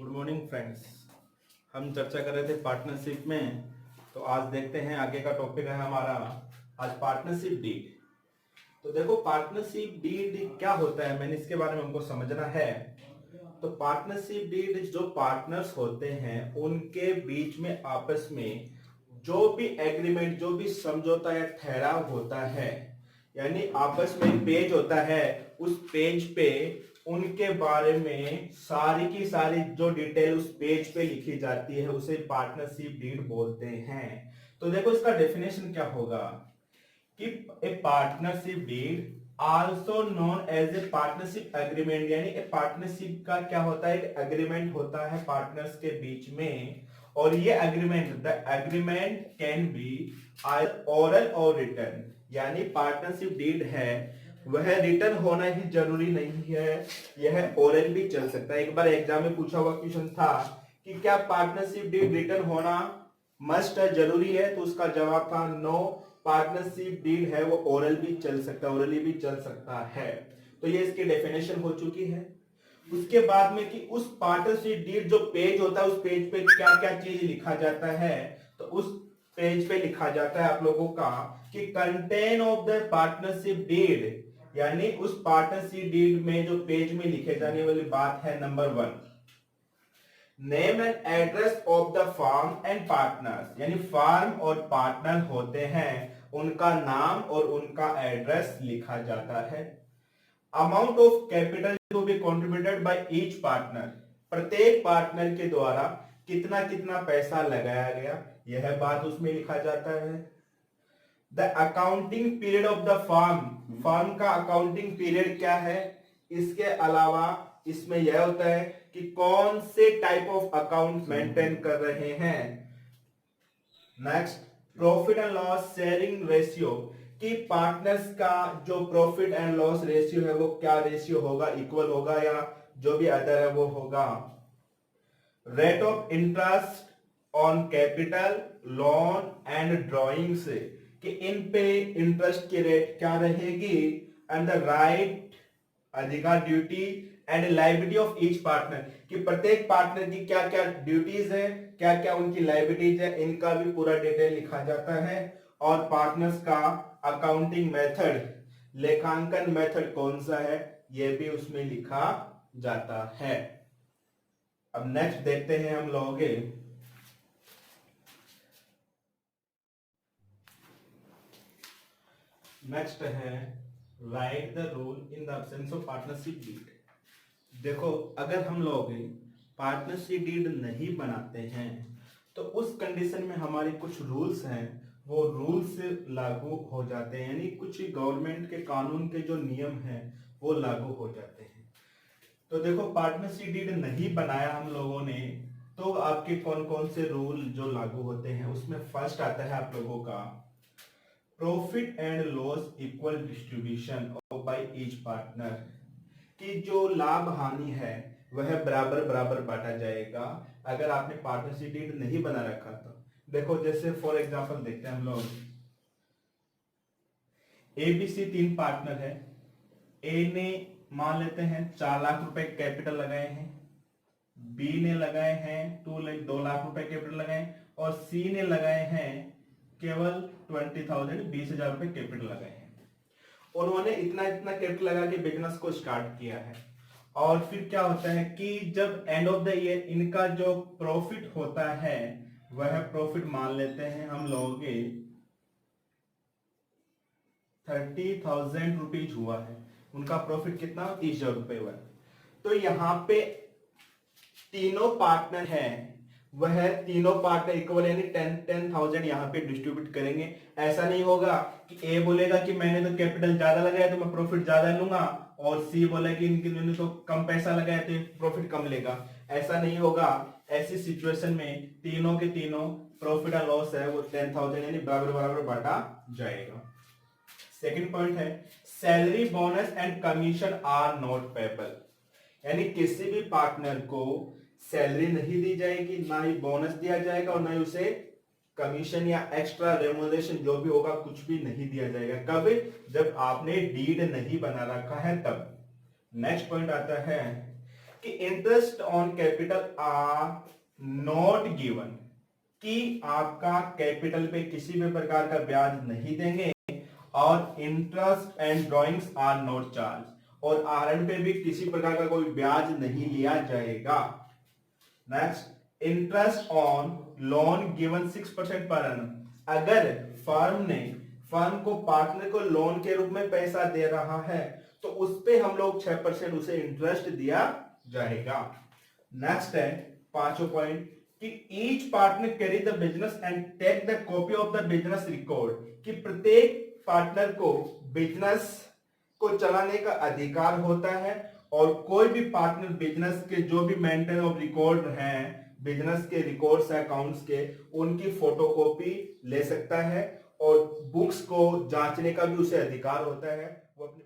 Good morning friends. हम चर्चा कर रहे थे पार्टनरशिप में। तो आज देखते हैं आगे का टॉपिक है हमारा आज पार्टनरशिप डीड। तो देखो पार्टनरशिप डीड क्या होता है, मैंने इसके बारे में हमको समझना है। तो पार्टनरशिप डीड जो पार्टनर्स होते हैं उनके बीच में आपस में जो भी एग्रीमेंट, जो भी समझौता या ठहराव होता है, यानी आपस में पेज होता है, उस पेज पे उनके बारे में सारी की सारी जो डिटेल उस पेज पे लिखी जाती है उसे पार्टनरशिप डीड बोलते हैं। तो देखो इसका डेफिनेशन क्या होगा कि a partnership deed also known as a partnership agreement, यानी ए पार्टनरशिप का क्या होता है, एक एग्रीमेंट होता है पार्टनर्स के बीच में। और ये agreement, the agreement can be either oral और रिटन, यानी पार्टनरशिप डीड है वह रिटर्न होना ही जरूरी नहीं है, यह ओरल भी चल सकता है। एक बार एग्जाम में पूछा हुआ क्वेश्चन था कि क्या पार्टनरशिप डीड रिटर्न होना मस्ट है, जरूरी है, तो उसका जवाब था नो, पार्टनरशिप डीड है वो ओरल भी चल सकता है, ओरली भी चल सकता है। तो ये इसकी डेफिनेशन हो चुकी है। उसके बाद में कि उस पार्टनरशिप डीड जो पेज होता है उस पेज पे क्या क्या चीज लिखा जाता है, तो उस पेज पे लिखा जाता है आप लोगों का कि content of the partnership deed, यानी उस पार्टनरशिप डीड में जो पेज में लिखे जाने वाली बात है, number 1 name and address of the firm and partners, यानी फार्म और पार्टनर होते हैं उनका नाम और उनका एड्रेस लिखा जाता है। Amount of capital to be contributed by each partner, प्रत्येक पार्टनर के द्वारा कितना कितना पैसा लगाया गया यह बात उसमें लिखा जाता है। The accounting period of the firm, firm का अकाउंटिंग पीरियड क्या है, इसके अलावा इसमें यह होता है कि कौन से टाइप ऑफ अकाउंट मेंटेन कर रहे हैं। Next profit and loss sharing ratio, कि पार्टनर्स का जो प्रॉफिट एंड लॉस रेशियो है वो क्या रेशियो होगा, इक्वल होगा या जो भी अदर है वो होगा। Rate of interest on capital loan and drawing से, कि इन पे इंटरेस्ट की रेट क्या रहेगी, एंड द राइट अधिकार duty and liability of each partner, कि प्रत्येक पार्टनर की क्या क्या ड्यूटीज है, क्या क्या उनकी लाइबिलिटीज है, इनका भी पूरा डिटेल लिखा जाता है। और पार्टनर्स का अकाउंटिंग मेथड, लेखांकन मेथड कौन सा है, यह भी उसमें लिखा जाता है। अब नेक्स्ट देखते हैं हम लोग नेक्स्ट है right the rule in the absence of partnership deed. देखो अगर हम लोग पार्टनरशिप डीड नहीं बनाते हैं तो उस कंडीशन में हमारे कुछ रूल्स हैं, वो रूल्स लागू हो जाते हैं, यानी कुछ गवर्नमेंट के कानून के जो नियम हैं वो लागू हो जाते हैं। तो देखो पार्टनरशिप डीड नहीं बनाया हम लोगों ने तो आपके कौन कौन से रूल जो लागू होते हैं, उसमें फर्स्ट आता है आप लोगों का profit and loss equal distribution by each partner, कि जो लाभ हानि है वह बराबर बराबर बांटा जाएगा अगर आपने पार्टनरशिप डीड नहीं बना रखा तो। देखो जैसे फॉर एग्जांपल देखते हैं हम लोग, एबीसी 3 पार्टनर है। ए ने मान लेते हैं 4 लाख रुपए कैपिटल लगाए हैं, बी ने लगाए हैं 2 लाख रुपए कैपिटल लगाए, और सी ने लगाए हैं केवल 20,000 20,000 रुपए कैपिटल लगाए हैं। उन्होंने इतना इतना कैपिटल लगा के बिजनेस को स्टार्ट किया है। और फिर क्या होता है कि जब एंड ऑफ द ईयर इनका जो प्रॉफिट होता है वह प्रॉफिट मान लेते हैं हम लोग 30,000 रुपीज हुआ है, उनका प्रॉफिट कितना 30,000 रुपए हुआ है। तो यहाँ पे तीनों पार्टनर हैं, वह तीनों पार्टनर इक्वल यानी 10,000 यहाँ पे डिस्ट्रीब्यूट करेंगे। ऐसा नहीं होगा कि ए बोलेगा कि मैंने तो कैपिटल ज्यादा लगाया तो मैं प्रॉफिट ज्यादा लूंगा, और सी बोले कि इन्होंने तो कम पैसा लगाया तो प्रॉफिट कम लेगा। ऐसा नहीं होगा। ऐसी सिचुएशन में तीनों के तीनों प्रॉफिट और लॉस है वो 10,000 यानी बराबर बराबर बांटा जाएगा। सेकंड पॉइंट है salary bonus and commission are not payable, यानी किसी भी पार्टनर को सैलरी नहीं दी जाएगी, ना ही बोनस दिया जाएगा और ना ही उसे कमीशन या एक्स्ट्रा रेमुनरेशन जो भी होगा कुछ भी नहीं दिया जाएगा। कब? जब आपने डीड नहीं बना रखा है तब। नेक्स्ट पॉइंट आता है कि interest on capital R not given, कि आपका कैपिटल पे किसी भी प्रकार का ब्याज नहीं देंगे, और interest and drawings are not charge, और आहरण पे भी किसी प्रकार का कोई ब्याज नहीं लिया जाएगा। Next, interest on loan given 6% per annum, अगर फर्म को पार्टनर को लोन के रूप में पैसा दे रहा है तो उस पे हम लोग 6% उसे इंटरेस्ट दिया जाएगा। नेक्स्ट है पांचों पॉइंट कि each partner carry the business and take the copy of the business record, कि प्रत्येक पार्टनर को बिजनेस को चलाने का अधिकार होता है, और कोई भी पार्टनर बिजनेस के जो भी मेंटेन ऑफ रिकॉर्ड हैं, बिजनेस के रिकॉर्ड्स अकाउंट्स के, उनकी फोटोकॉपी ले सकता है, और बुक्स को जांचने का भी उसे अधिकार होता है। वो अपने